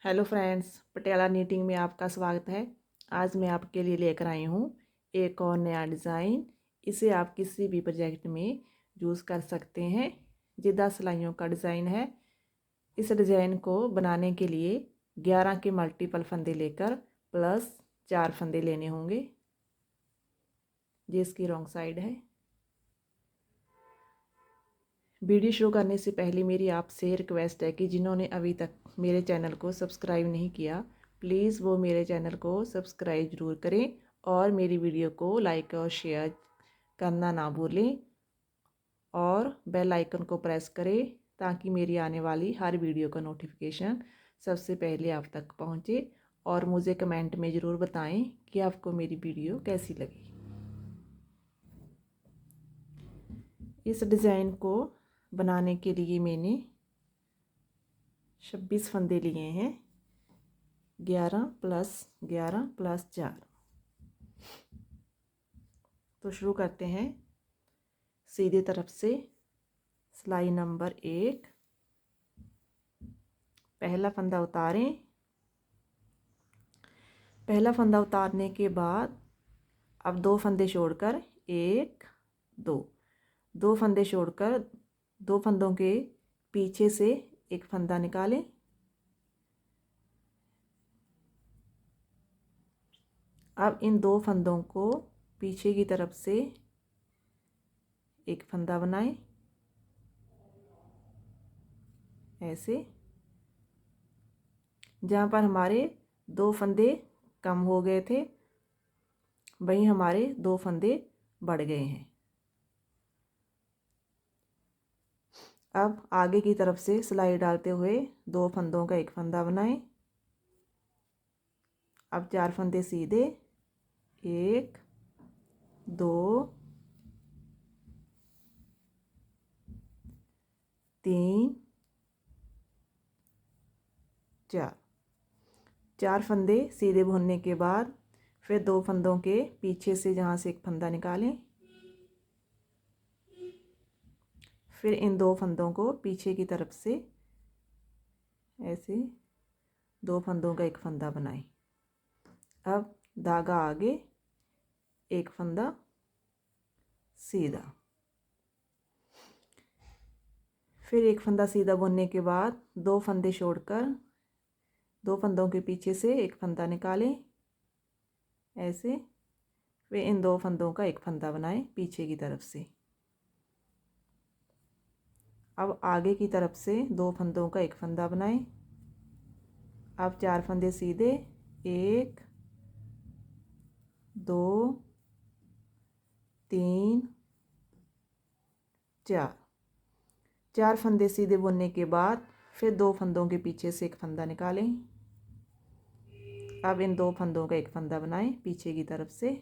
Hello friends, Patiala knitting में आपका स्वागत है। आज मैं आपके लिए लेकर आई हूँ एक और नया डिज़ाइन। इसे आप किसी भी प्रोजेक्ट में यूज़ कर सकते हैं। जिद्दा सिलाइयों का डिज़ाइन है। इस डिज़ाइन को बनाने के लिए 11 के मल्टीपल फंदे लेकर प्लस 4 फंदे लेने होंगे। ये इसकी रॉन्ग साइड है। वीडियो शुरू करने से पहले मेरी आपसे रिक्वेस्ट है कि जिन्होंने अभी तक मेरे चैनल को सब्सक्राइब नहीं किया, प्लीज़ वो मेरे चैनल को सब्सक्राइब ज़रूर करें और मेरी वीडियो को लाइक और शेयर करना ना भूलें और बेल आइकन को प्रेस करें ताकि मेरी आने वाली हर वीडियो का नोटिफिकेशन सबसे पहले आप तक पहुँचे। और मुझे कमेंट में ज़रूर बताएं कि आपको मेरी वीडियो कैसी लगी। इस डिज़ाइन को बनाने के लिए मैंने 26 फंदे लिए हैं। 11 प्लस 11 प्लस 4। तो शुरू करते हैं। सीधे तरफ से सिलाई नंबर 1, पहला फंदा उतारें। पहला फंदा उतारने के बाद अब 2 फंदे छोड़कर 1 2 2 फंदे छोड़कर 2 फंदों के पीछे से एक फंदा निकालें। अब इन 2 फंदों को पीछे की तरफ से एक फंदा बनाएं, ऐसे। जहाँ पर हमारे 2 फंदे कम हो गए थे वहीं हमारे 2 फंदे बढ़ गए हैं। अब आगे की तरफ से सिलाई डालते हुए 2 फंदों का एक फंदा बनाएं। अब 4 फंदे सीधे, 1 2 3 4। 4 फंदे सीधे बुनने के बाद फिर 2 फंदों के पीछे से जहाँ से एक फंदा निकालें। फिर इन 2 फंदों को पीछे की तरफ से ऐसे 2 फंदों का एक फंदा बनाएं। अब धागा आगे, एक फंदा सीधा। फिर एक फंदा सीधा बुनने के बाद 2 फंदे छोड़कर 2 फंदों के पीछे से एक फंदा निकालें, ऐसे। फिर इन 2 फंदों का एक फंदा बनाएं पीछे की तरफ से। अब आगे की तरफ से 2 फंदों का एक फंदा बनाएं। अब 4 फंदे सीधे, 1 2 3 4। 4 फंदे सीधे बुनने के बाद फिर 2 फंदों के पीछे से एक फंदा निकालें। अब इन 2 फंदों का एक फंदा बनाएं पीछे की तरफ से।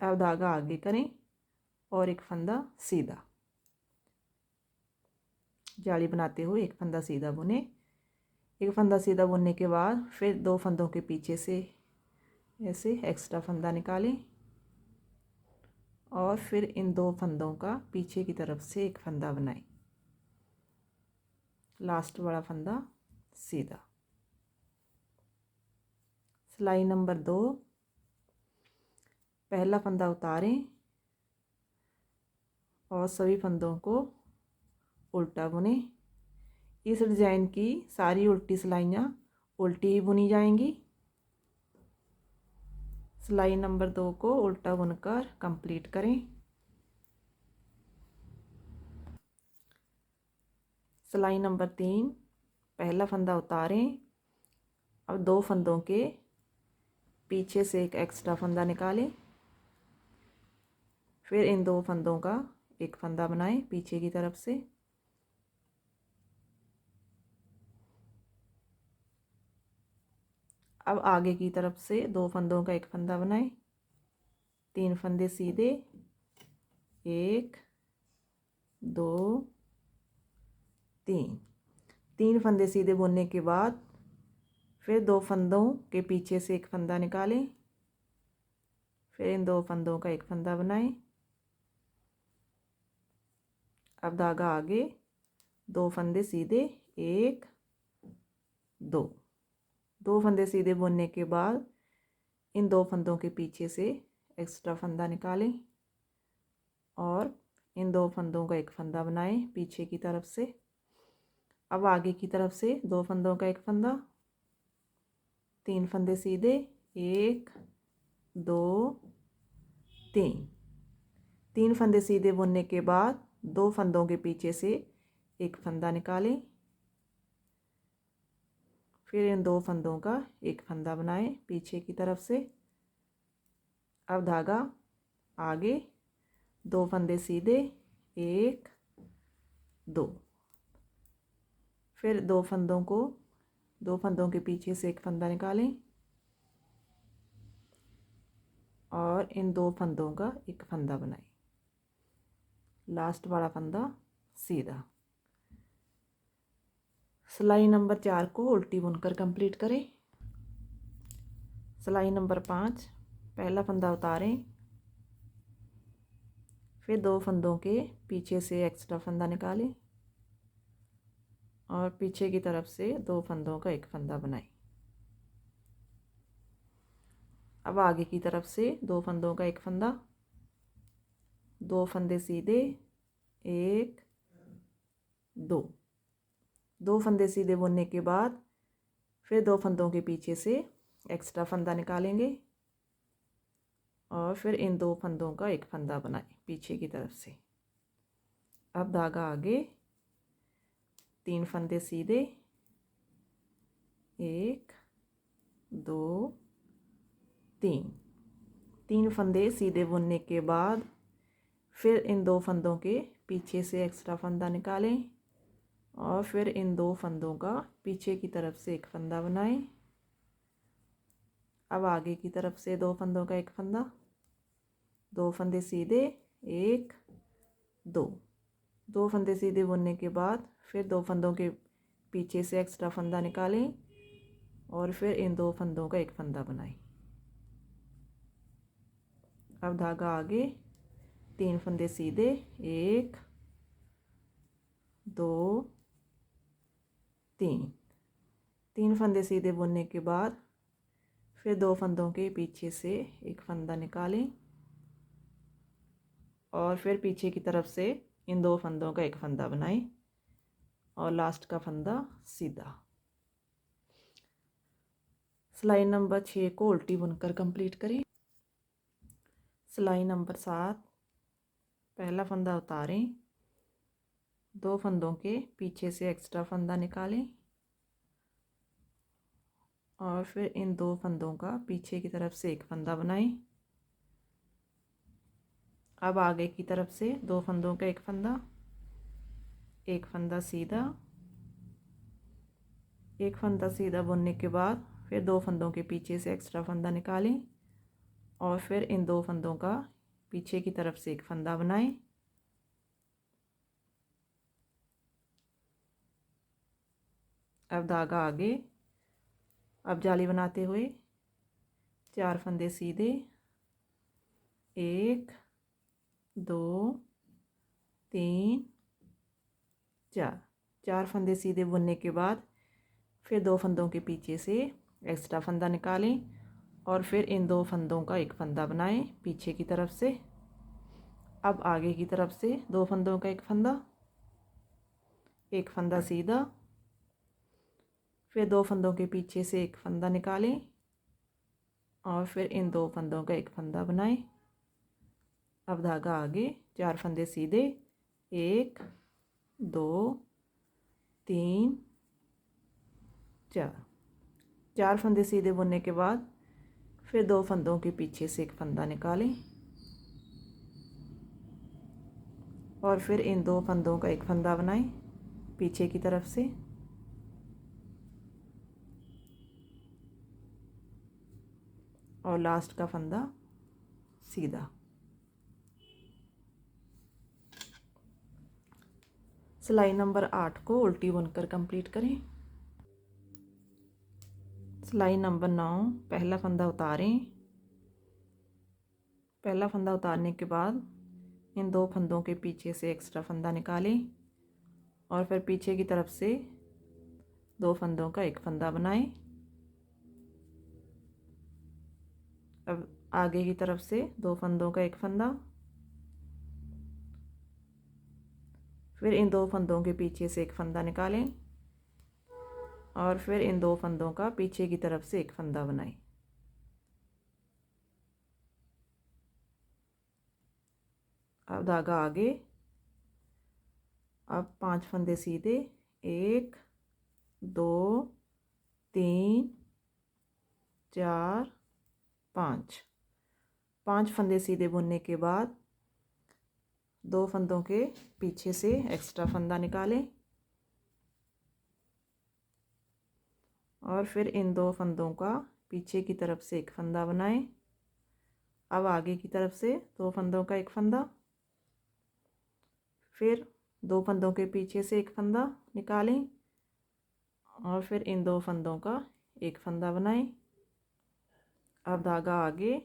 अब धागा आगे करें और एक फंदा सीधा। जाली बनाते हुए एक फंदा सीधा बुने। एक फंदा सीधा बुनने के बाद फिर 2 फंदों के पीछे से ऐसे एक्स्ट्रा फंदा निकालें और फिर इन 2 फंदों का पीछे की तरफ से एक फंदा बनाएं। लास्ट वाला फंदा सीधा। सिलाई नंबर 2, पहला फंदा उतारें और सभी फंदों को उल्टा बुने। इस डिज़ाइन की सारी उल्टी सिलाइयाँ उल्टी ही बुनी जाएंगी। सिलाई नंबर 2 को उल्टा बुनकर कंप्लीट करें। सिलाई नंबर 3, पहला फंदा उतारें। अब 2 फंदों के पीछे से एक एक्स्ट्रा फंदा निकालें। फिर इन 2 फंदों का एक फंदा बनाएं पीछे की तरफ से। अब आगे की तरफ से 2 फंदों का एक फंदा बनाएं। 3 फंदे सीधे, 1 2 3। 3 फंदे सीधे बुनने के बाद फिर 2 फंदों के पीछे से एक फंदा निकालें। फिर इन 2 फंदों का एक फंदा बनाएं। अब धागा आगे, 2 फंदे सीधे, 1 2, 2 फंदे सीधे बुनने के बाद इन 2 फंदों के पीछे से एक्स्ट्रा फंदा निकालें और इन 2 फंदों का एक फंदा बनाएं पीछे की तरफ से। अब आगे की तरफ से 2 फंदों का एक फंदा, 3 फंदे सीधे, 1 2 3, 3 फंदे सीधे बुनने के बाद 2 फंदों के पीछे से एक फंदा निकालें, फिर इन 2 फंदों का एक फंदा बनाएं पीछे की तरफ से। अब धागा आगे, 2 फंदे सीधे, 1 2, फिर 2 फंदों के पीछे से एक फंदा निकालें और इन 2 फंदों का एक फंदा बनाएं। लास्ट वाला फंदा सीधा। सिलाई नंबर 4 को उल्टी बुनकर कंप्लीट करें। सिलाई नंबर 5, पहला फंदा उतारें, फिर 2 फंदों के पीछे से एक्स्ट्रा फंदा निकालें और पीछे की तरफ से 2 फंदों का एक फंदा बनाएं। अब आगे की तरफ से 2 फंदों का एक फंदा, 2 फंदे सीधे, 1 2, 2 फंदे सीधे बुनने के बाद फिर 2 फंदों के पीछे से एक्स्ट्रा फंदा निकालेंगे और फिर इन 2 फंदों का एक फंदा बनाएं पीछे की तरफ से। अब धागा आगे, 3 फंदे सीधे, 1 2 3, 3 फंदे सीधे बुनने के बाद फिर इन 2 फंदों के पीछे से एक्स्ट्रा फंदा निकालें और फिर इन 2 फंदों का पीछे की तरफ से एक फंदा बनाएं। अब आगे की तरफ से 2 फंदों का एक फंदा, 2 फंदे सीधे, 1 2, 2 फंदे सीधे बुनने के बाद फिर 2 फंदों के पीछे से एक्स्ट्रा फंदा निकालें और फिर इन 2 फंदों का एक फंदा बनाएं। अब धागा आगे, 3 फंदे सीधे, 1 2 3, 3 फंदे सीधे बुनने के बाद फिर 2 फंदों के पीछे से एक फंदा निकालें और फिर पीछे की तरफ से इन 2 फंदों का एक फंदा बनाएं और लास्ट का फंदा सीधा। सिलाई नंबर 6 को उल्टी बुनकर कंप्लीट करें। सिलाई नंबर 7, पहला फंदा उतारें, 2 फंदों के पीछे से एक्स्ट्रा फंदा निकालें और फिर इन 2 फंदों का पीछे की तरफ से एक फंदा बनाएं। अब आगे की तरफ से 2 फंदों का एक फंदा, एक फंदा सीधा, एक फंदा सीधा बुनने के बाद फिर 2 फंदों के पीछे से एक्स्ट्रा फंदा निकालें और फिर इन 2 फंदों का पीछे की तरफ से एक फंदा बनाएं। अब धागा आगे, अब जाली बनाते हुए 4 फंदे सीधे, 1 2 3 4, 4 फंदे सीधे बुनने के बाद फिर 2 फंदों के पीछे से एक्स्ट्रा फंदा निकालें और फिर इन 2 फंदों का एक फंदा बनाएं पीछे की तरफ से। अब आगे की तरफ से 2 फंदों का एक फंदा सीधा, फिर 2 फंदों के पीछे से एक फंदा निकालें और फिर इन 2 फंदों का एक फंदा बनाएं। अब धागा आगे, 4 फंदे सीधे, 1 2 3 4, 4 फंदे सीधे बुनने के बाद फिर 2 फंदों के पीछे से एक फंदा निकालें और फिर इन 2 फंदों का एक फंदा बनाएं पीछे की तरफ से। और लास्ट का फंदा सीधा। सिलाई नंबर 8 को उल्टी बुनकर कंप्लीट करें। सिलाई नंबर 9, पहला फंदा उतारें, पहला फंदा उतारने के बाद इन 2 फंदों के पीछे से एक्स्ट्रा फंदा निकालें और फिर पीछे की तरफ से 2 फंदों का एक फंदा बनाएं। अब आगे की तरफ से 2 फंदों का एक फंदा, फिर इन 2 फंदों के पीछे से एक फंदा निकालें और फिर इन 2 फंदों का पीछे की तरफ से एक फंदा बनाएं। अब धागा आगे, अब 5 फंदे सीधे, 1 2 3 4 5 फंदे सीधे बुनने के बाद 2 फंदों के पीछे से एक्स्ट्रा फंदा निकालें और फिर इन 2 फंदों का पीछे की तरफ से एक फंदा बनाएं। अब आगे की तरफ से 2 फंदों का एक फंदा, फिर 2 फंदों के पीछे से एक फंदा निकालें और फिर इन 2 फंदों का एक फंदा बनाएं। अब धागा आगे,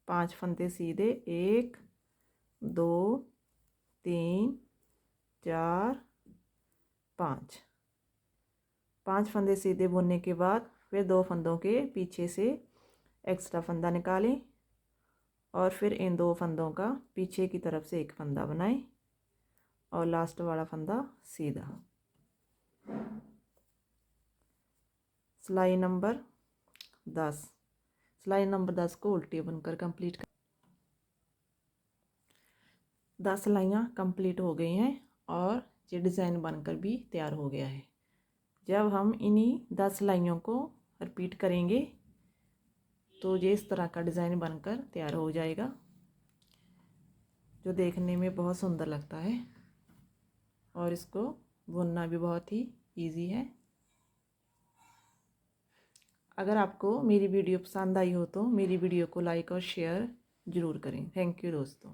5 फंदे सीधे, 1 2 3 4 5 फंदे सीधे बुनने के बाद फिर 2 फंदों के पीछे से एक्स्ट्रा फंदा निकालें और फिर इन 2 फंदों का पीछे की तरफ से एक फंदा बनाएं और लास्ट वाला फंदा सीधा। सिलाई नंबर 10, सिलाई नंबर 10 को उल्टी बुनकर कंप्लीट कर। 10 सिलाइयाँ कंप्लीट हो गई हैं और ये डिज़ाइन बनकर भी तैयार हो गया है। जब हम इन्हीं 10 सिलाइयों को रिपीट करेंगे तो ये इस तरह का डिज़ाइन बनकर तैयार हो जाएगा, जो देखने में बहुत सुंदर लगता है और इसको बुनना भी बहुत ही इजी है। अगर आपको मेरी वीडियो पसंद आई हो तो मेरी वीडियो को लाइक और शेयर ज़रूर करें। थैंक यू दोस्तों।